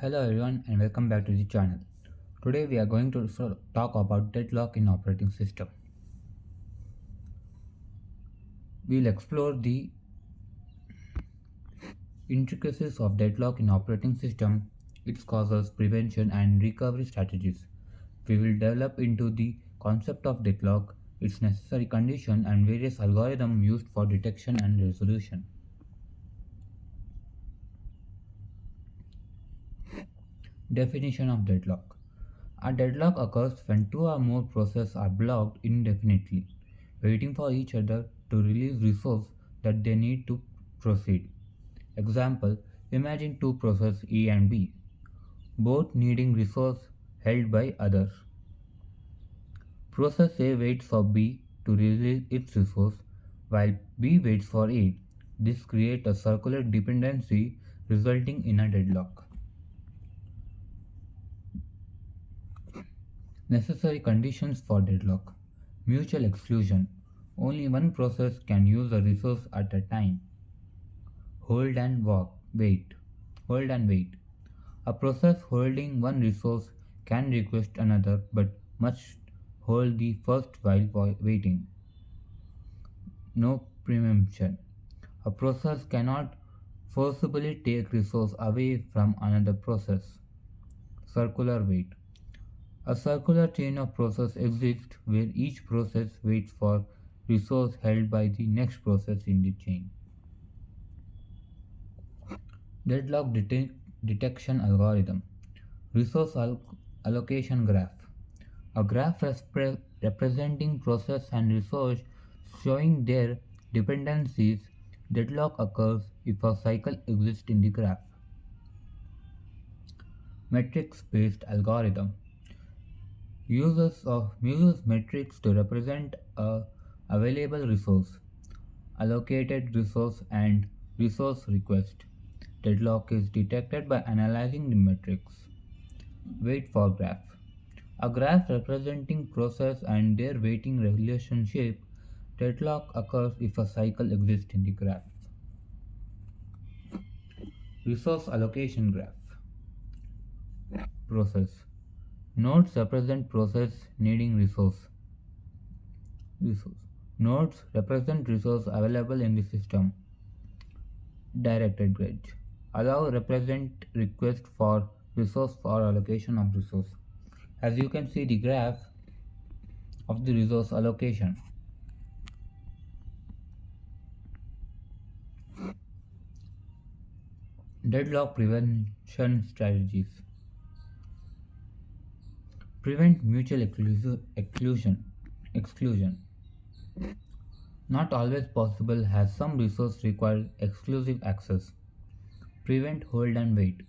Hello everyone and welcome back to the channel. Today we are going to talk about deadlock in operating system. We'll explore the intricacies of deadlock in operating system, its causes, prevention and recovery strategies. We will develop into the concept of deadlock, its necessary condition and various algorithms used for detection and resolution. Definition of deadlock. A deadlock occurs when two or more processes are blocked indefinitely, waiting for each other to release resource that they need to proceed. Example, imagine two processes A and B, both needing resource held by others. Process A waits for B to release its resource while B waits for A. This creates a circular dependency resulting in a deadlock. Necessary conditions for deadlock. Mutual exclusion. Only one process can use a resource at a time. Hold and wait. Hold and wait. A process holding one resource can request another but must hold the first while waiting. No preemption. A process cannot forcibly take resource away from another process. Circular wait. A circular chain of process exists where each process waits for resource held by the next process in the chain. Deadlock detection algorithm. Resource allocation graph. A graph representing process and resource showing their dependencies. Deadlock occurs if a cycle exists in the graph. Matrix based algorithm uses metrics to represent a available resource, allocated resource and resource request. Deadlock is detected by analyzing the metrics. Wait for graph. A graph representing process and their waiting relationship. Deadlock occurs if a cycle exists in the graph. Resource allocation graph. Process. Nodes represent process needing resource. Nodes represent resource available in the system. Directed bridge. Allow represent request for resource for allocation of resource. As you can see the graph of the resource allocation. Deadlock prevention strategies. Prevent mutual exclusion. Not always possible as some resource require exclusive access. Prevent hold and wait.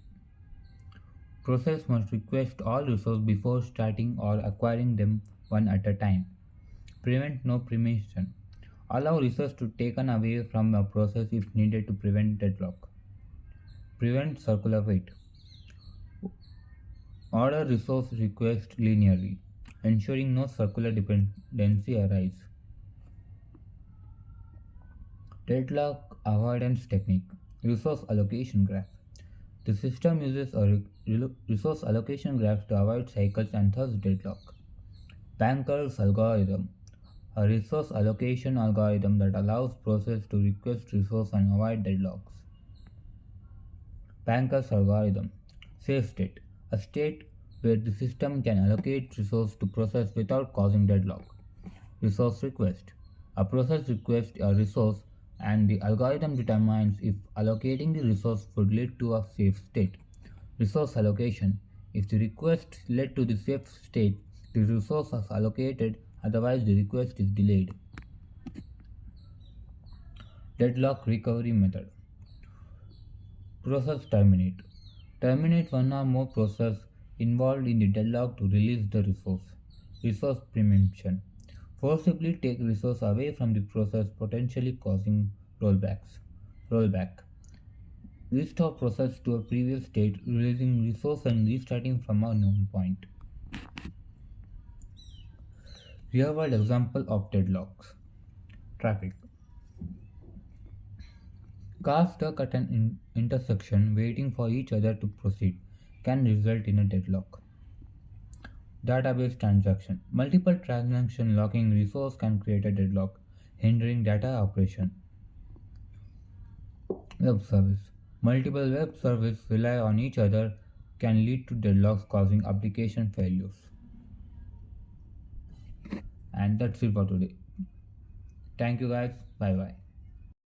Process must request all resources before starting or acquiring them one at a time. Prevent no preemption. Allow resources to taken away from a process if needed to prevent deadlock. Prevent circular wait. Order resource request linearly, ensuring no circular dependency arises. Deadlock avoidance technique. Resource allocation graph. The system uses a resource allocation graph to avoid cycles and thus deadlock. Banker's algorithm. A resource allocation algorithm that allows process to request resource and avoid deadlocks. Banker's algorithm. Safe state. A state where the system can allocate resource to process without causing deadlock. Resource request. A process requests a resource and the algorithm determines if allocating the resource would lead to a safe state. Resource allocation. If the request led to the safe state, the resource is allocated, otherwise the request is delayed. Deadlock recovery method. Process terminate. Terminate one or more process involved in the deadlock to release the resource. Resource preemption. Forcibly take resource away from the process, potentially causing Rollback. Restore process to a previous state, releasing resource and restarting from a known point. Real world example of deadlocks. Traffic. Cars stuck at an intersection waiting for each other to proceed. can result in a deadlock. Database transaction. Multiple transaction locking resource can create a deadlock, hindering data operation. Web service. Multiple web services rely on each other can lead to deadlocks causing application failures. And that's it for today. Thank you guys. Bye bye.